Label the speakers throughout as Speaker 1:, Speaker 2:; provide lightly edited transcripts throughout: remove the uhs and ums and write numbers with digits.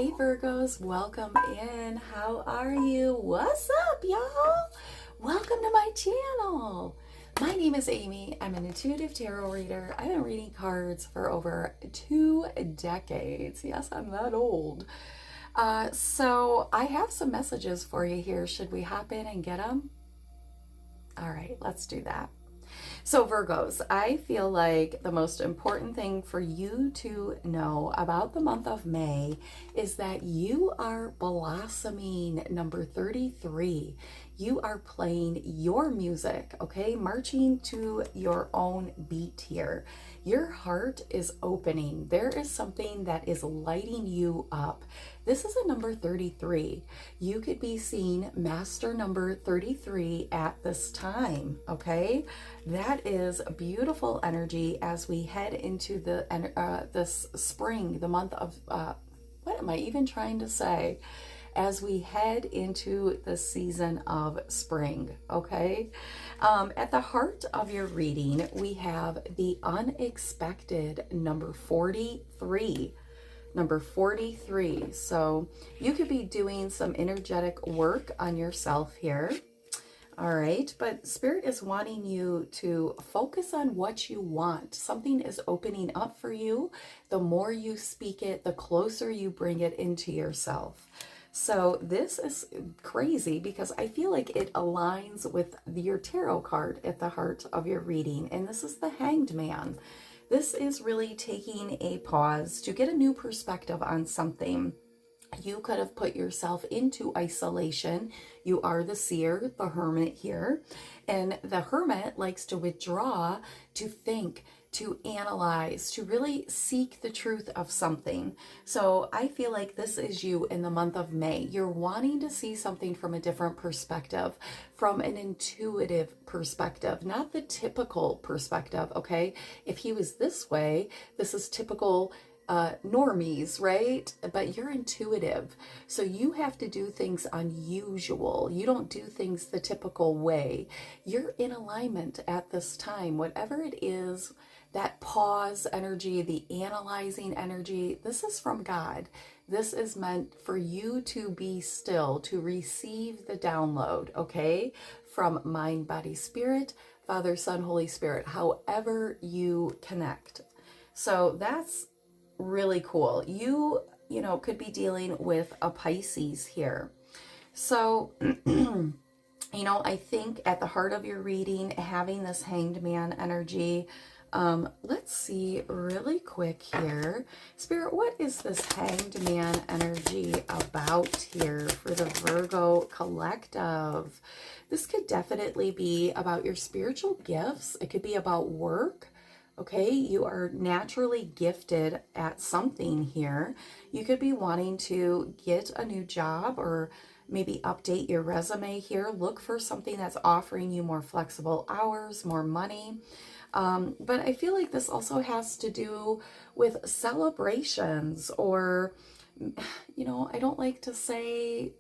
Speaker 1: Hey Virgos, welcome in. How are you? What's up, y'all? Welcome to my channel. My name is Amy. I'm an intuitive tarot reader. I've been reading cards for over 2 decades. Yes, I'm that old. So I have some messages for you here. Should we hop in and get them? All right, let's do that. So Virgos, I feel like the most important thing for you to know about the month of May is that you are blossoming, number 33. You are playing your music, okay? Marching to your own beat here. Your heart is opening. There is something that is lighting you up. This is a number 33. You could be seeing master number 33 at this time, okay? That is beautiful energy as we head into this spring, the month of, what am I even trying to say? As we head into the season of spring, okay? At the heart of your reading, we have the unexpected number 43. Number 43. So you could be doing some energetic work on yourself here. All right, but Spirit is wanting you to focus on what you want. Something is opening up for you. The more you speak it, the closer you bring it into yourself. So this is crazy because I feel like it aligns with your tarot card at the heart of your reading. And this is the Hanged Man. This is really taking a pause to get a new perspective on something. You could have put yourself into isolation. You are the seer, the hermit here. And the hermit likes to withdraw, to think, to analyze, to really seek the truth of something. So I feel like this is you in the month of May. You're wanting to see something from a different perspective, from an intuitive perspective, not the typical perspective, okay? If he was this way, this is typical normies, right? But you're intuitive. So you have to do things unusual. You don't do things the typical way. You're in alignment at this time. Whatever it is, that pause energy, the analyzing energy, this is from God. This is meant for you to be still, to receive the download, okay? From mind, body, spirit, Father, Son, Holy Spirit, however you connect. So that's really cool. You know, could be dealing with a Pisces here. So, you know, I think at the heart of your reading, having this Hanged Man energy, let's see really quick here. Spirit, what is this Hanged Man energy about here for the Virgo collective? This could definitely be about your spiritual gifts. It could be about work. Okay, you are naturally gifted at something here. You could be wanting to get a new job or maybe update your resume here. Look for something that's offering you more flexible hours, more money. But I feel like this also has to do with celebrations or, you know, I don't like to say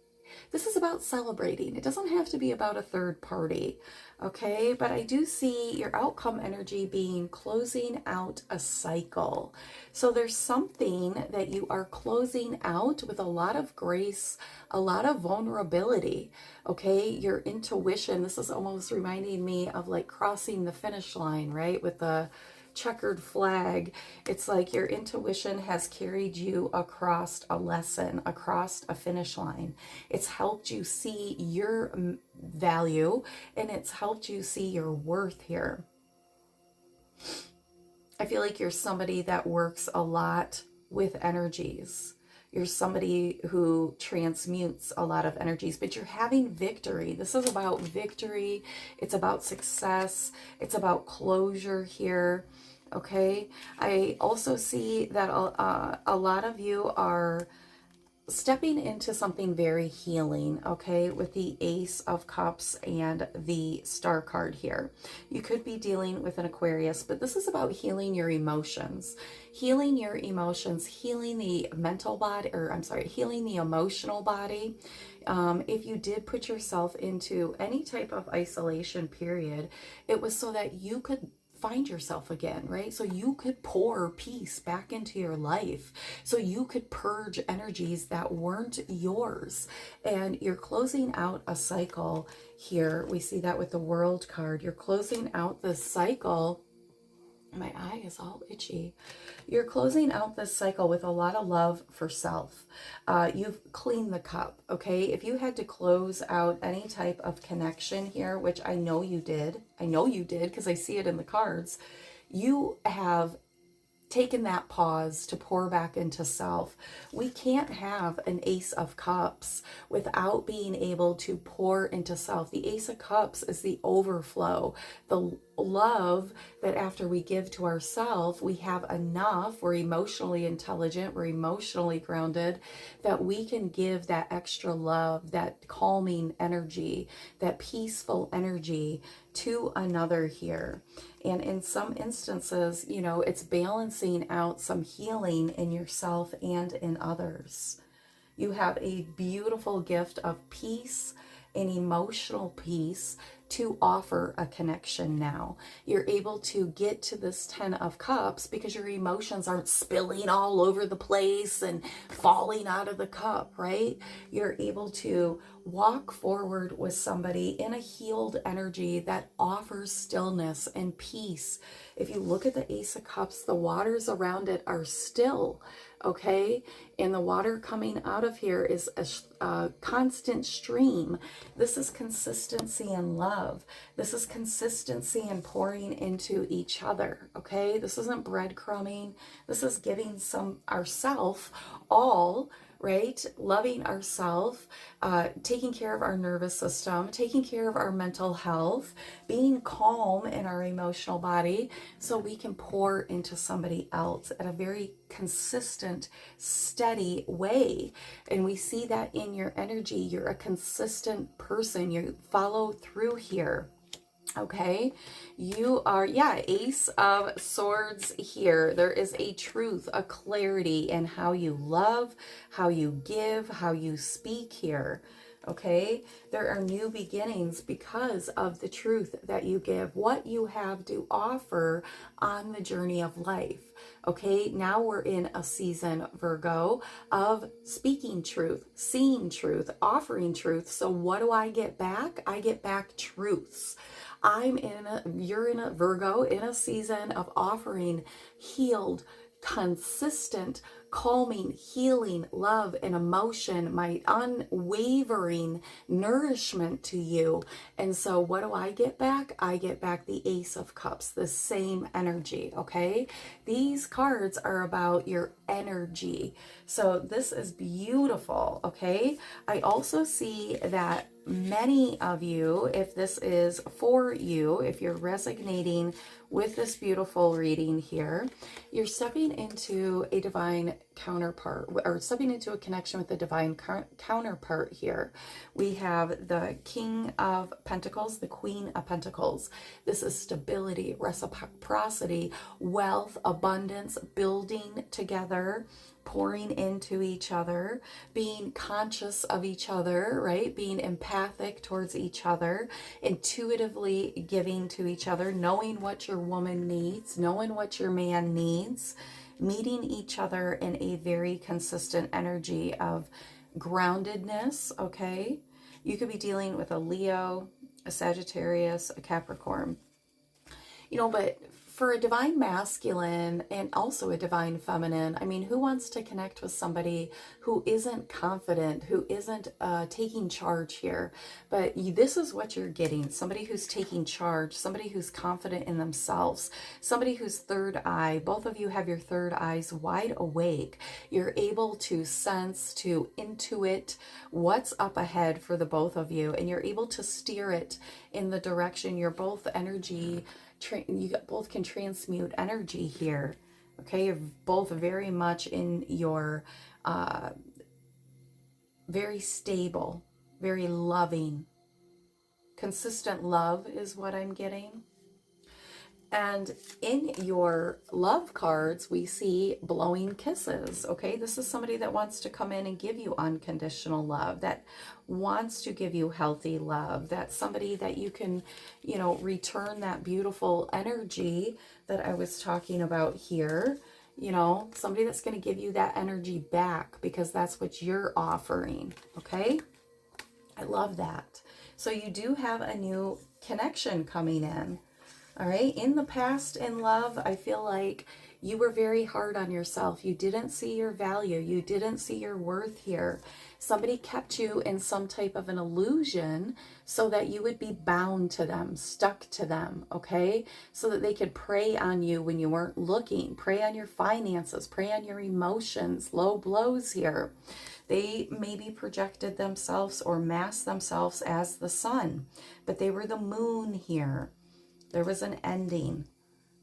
Speaker 1: this is about celebrating. It doesn't have to be about a third party, okay? But I do see your outcome energy being closing out a cycle. So there's something that you are closing out with a lot of grace, a lot of vulnerability, okay? Your intuition, this is almost reminding me of like crossing the finish line, right? With the checkered flag. It's like your intuition has carried you across a lesson, across a finish line. It's helped you see your value and it's helped you see your worth here. I feel like you're somebody that works a lot with energies. You're somebody who transmutes a lot of energies, but you're having victory. This is about victory. It's about success. It's about closure here. Okay. I also see that a lot of you are stepping into something very healing, okay, with the Ace of Cups and the Star card here. You could be dealing with an Aquarius, but this is about healing your emotions. Healing your emotions, healing the mental body, or I'm sorry, healing the emotional body. If you did put yourself into any type of isolation period, it was so that you could find yourself again, right? So you could pour peace back into your life. So you could purge energies that weren't yours. And you're closing out a cycle here. We see that with the World card. You're closing out this cycle. My eye is all itchy. You're closing out this cycle with a lot of love for self. You've cleaned the cup, okay? If you had to close out any type of connection here, which I know you did because I see it in the cards, you have taken that pause to pour back into self. We can't have an Ace of Cups without being able to pour into self. The Ace of Cups is the overflow, the love that after we give to ourselves, we have enough, we're emotionally intelligent, we're emotionally grounded, that we can give that extra love, that calming energy, that peaceful energy to another here. And in some instances, you know, it's balancing out some healing in yourself and in others. You have a beautiful gift of peace and emotional peace to offer a connection now. You're able to get to this 10 of Cups because your emotions aren't spilling all over the place and falling out of the cup, right? You're able to walk forward with somebody in a healed energy that offers stillness and peace. If you look at the Ace of Cups, the waters around it are still, okay? And the water coming out of here is a constant stream. This is consistency and love. This is consistency and pouring into each other, okay? This isn't breadcrumbing. This is giving some ourself all, right? Loving ourselves, taking care of our nervous system, taking care of our mental health, being calm in our emotional body so we can pour into somebody else at a very consistent, steady way. And we see that in your energy. You're a consistent person. You follow through here. Okay, you are, yeah, Ace of Swords here. There is a truth, a clarity in how you love, how you give, how you speak here. Okay, there are new beginnings because of the truth that you give, what you have to offer on the journey of life. Okay, now we're in a season, Virgo, of speaking truth, seeing truth, offering truth. So what do I get back? I get back truths. You're in a Virgo, in a season of offering healed, consistent, calming, healing, love, and emotion, my unwavering nourishment to you. And so what do I get back? I get back the Ace of Cups, the same energy, okay? These cards are about your energy. So this is beautiful, okay? I also see that many of you, if this is for you, if you're resonating with this beautiful reading here, you're stepping into a divine counterpart, or stepping into a connection with the divine counterpart here. We have the King of Pentacles, the Queen of Pentacles. This is stability, reciprocity, wealth, abundance, building together, pouring into each other, being conscious of each other, right? Being empathic towards each other, intuitively giving to each other, knowing what your woman needs, knowing what your man needs, meeting each other in a very consistent energy of groundedness, okay? You could be dealing with a Leo, a Sagittarius, a Capricorn. You know, but for a divine masculine and also a divine feminine, I mean, who wants to connect with somebody who isn't confident, who isn't taking charge here? But this is what you're getting. Somebody who's taking charge, somebody who's confident in themselves, somebody whose third eye, both of you have your third eyes wide awake. You're able to sense, to intuit what's up ahead for the both of you, and you're able to steer it in the direction. You're both energy, you both can transmute energy here, okay? You're both very much in your very stable, very loving, consistent love is what I'm getting. And in your love cards, we see blowing kisses. Okay, this is somebody that wants to come in and give you unconditional love, that wants to give you healthy love. That's somebody that you can, you know, return that beautiful energy that I was talking about here. You know, somebody that's going to give you that energy back because that's what you're offering. Okay, I love that. So you do have a new connection coming in. All right. In the past, in love, I feel like you were very hard on yourself. You didn't see your value. You didn't see your worth here. Somebody kept you in some type of an illusion so that you would be bound to them, stuck to them, okay? So that they could prey on you when you weren't looking, prey on your finances, prey on your emotions, low blows here. They maybe projected themselves or masked themselves as the sun, but they were the moon here. There was an ending.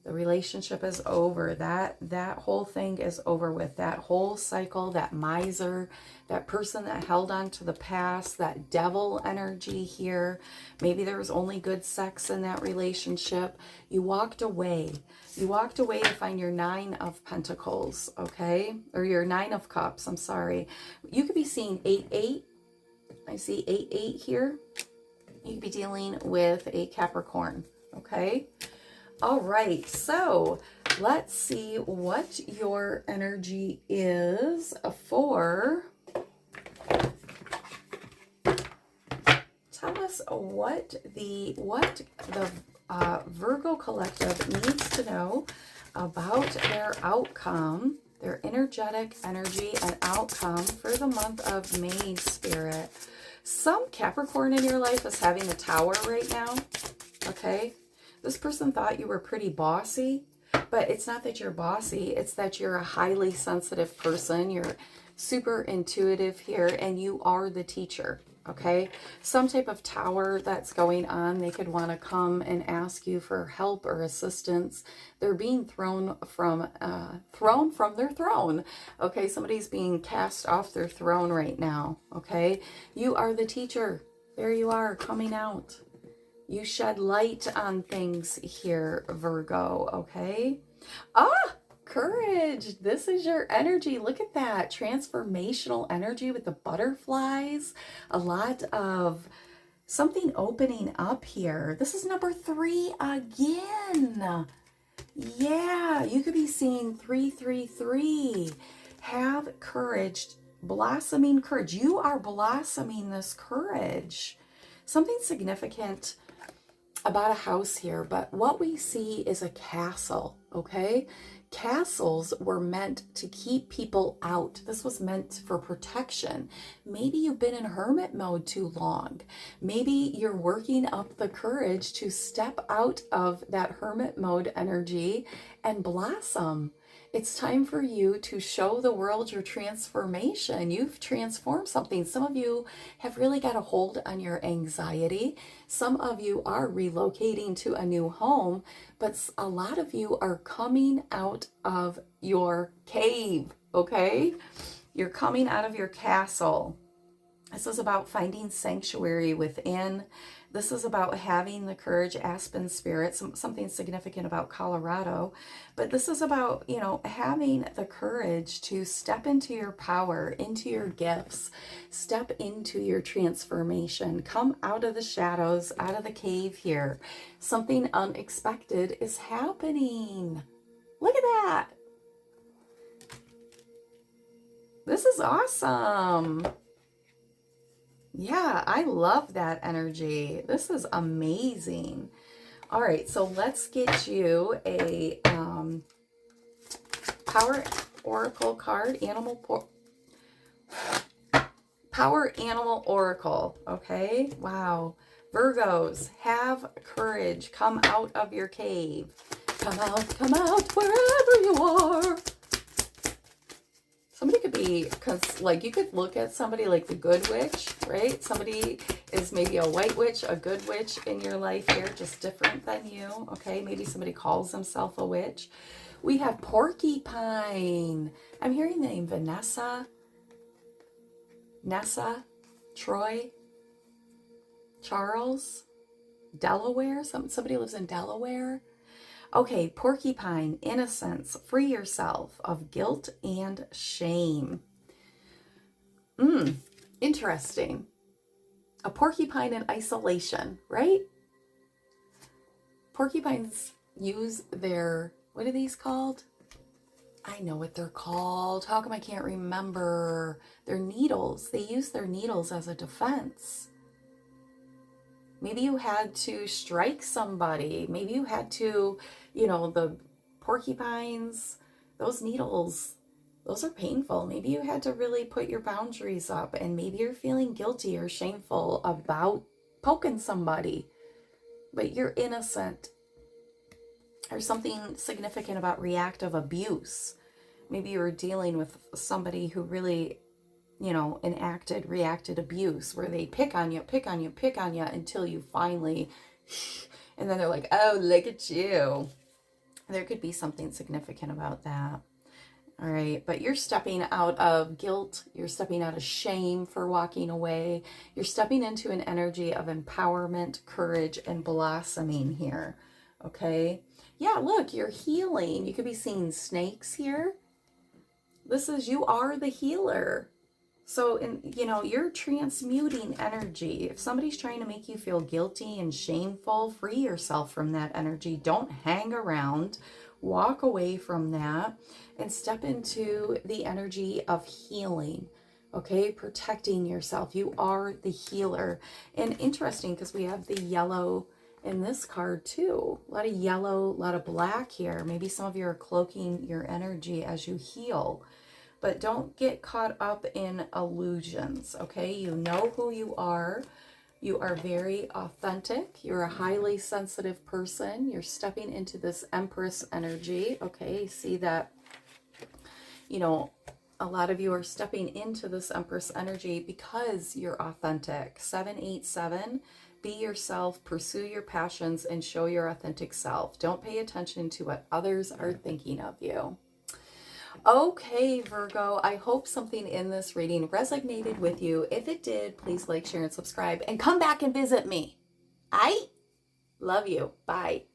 Speaker 1: The relationship is over. That whole thing is over with. That whole cycle, that miser, that person that held on to the past, that devil energy here. Maybe there was only good sex in that relationship. You walked away. You walked away to find your 9 of Pentacles, okay? Or your 9 of Cups, I'm sorry. You could be seeing 8-8. I see 8-8 here. You could be dealing with a Capricorn. Okay. All right. So let's see what your energy is for. Tell us what the Virgo collective needs to know about their outcome, their energetic energy and outcome for the month of May, Spirit. Some Capricorn in your life is having a tower right now. Okay, this person thought you were pretty bossy, but it's not that you're bossy. It's that you're a highly sensitive person. You're super intuitive here, and you are the teacher. Okay, some type of tower that's going on. They could want to come and ask you for help or assistance. They're being thrown from their throne. Okay, somebody's being cast off their throne right now. Okay, you are the teacher. There you are, coming out. You shed light on things here, Virgo, okay? Courage. This is your energy. Look at that. Transformational energy with the butterflies. A lot of something opening up here. This is number 3 again. Yeah, you could be seeing 333. Have courage. Blossoming courage. You are blossoming this courage. Something significant about a house here, but what we see is a castle, okay? Castles were meant to keep people out. This was meant for protection. Maybe you've been in hermit mode too long. Maybe you're working up the courage to step out of that hermit mode energy and blossom. It's time for you to show the world your transformation. You've transformed something. Some of you have really got a hold on your anxiety. Some of you are relocating to a new home, but a lot of you are coming out of your cave, okay? You're coming out of your castle. This is about finding sanctuary within. This is about having the courage, Aspen Spirit, something significant about Colorado. But this is about, you know, having the courage to step into your power, into your gifts, step into your transformation, come out of the shadows, out of the cave here. Something unexpected is happening. Look at that. This is awesome. Yeah, I love that energy. This is amazing. All right, so let's get you a Power Oracle card, Power Animal Oracle, okay? Wow. Virgos, have courage. Come out of your cave. Come out, wherever you are. Somebody could be, because like you could look at somebody like the good witch, right? Somebody is maybe a white witch, a good witch in your life here, just different than you, okay? Maybe somebody calls themselves a witch. We have Porcupine. I'm hearing the name Vanessa, Nessa, Troy, Charles, Delaware. Somebody lives in Delaware. Okay, porcupine, innocence, free yourself of guilt and shame. Interesting. A porcupine in isolation, right? Porcupines use their, what are these called? I know what they're called. How come I can't remember? Their needles. They use their needles as a defense. Maybe you had to strike somebody. Maybe you had to, the porcupines, those needles, those are painful. Maybe you had to really put your boundaries up, and maybe you're feeling guilty or shameful about poking somebody, but you're innocent. Or something significant about reactive abuse. Maybe you were dealing with somebody who really, reacted abuse, where they pick on you until you finally, and then they're like, oh, look at you. There could be something significant about that. All right, but you're stepping out of guilt. You're stepping out of shame for walking away. You're stepping into an energy of empowerment, courage, and blossoming here. Okay. Yeah, look, you're healing. You could be seeing snakes here. You are the healer. So, you're transmuting energy. If somebody's trying to make you feel guilty and shameful, free yourself from that energy. Don't hang around. Walk away from that and step into the energy of healing. Okay, protecting yourself. You are the healer. And interesting, because we have the yellow in this card too. A lot of yellow, a lot of black here. Maybe some of you are cloaking your energy as you heal. But don't get caught up in illusions, okay? You know who you are. You are very authentic. You're a highly sensitive person. You're stepping into this Empress energy, okay? See that, a lot of you are stepping into this Empress energy because you're authentic. 787, be yourself, pursue your passions, and show your authentic self. Don't pay attention to what others are thinking of you. Okay, Virgo, I hope something in this reading resonated with you. If it did, please like, share, and subscribe, and come back and visit me. I love you. Bye.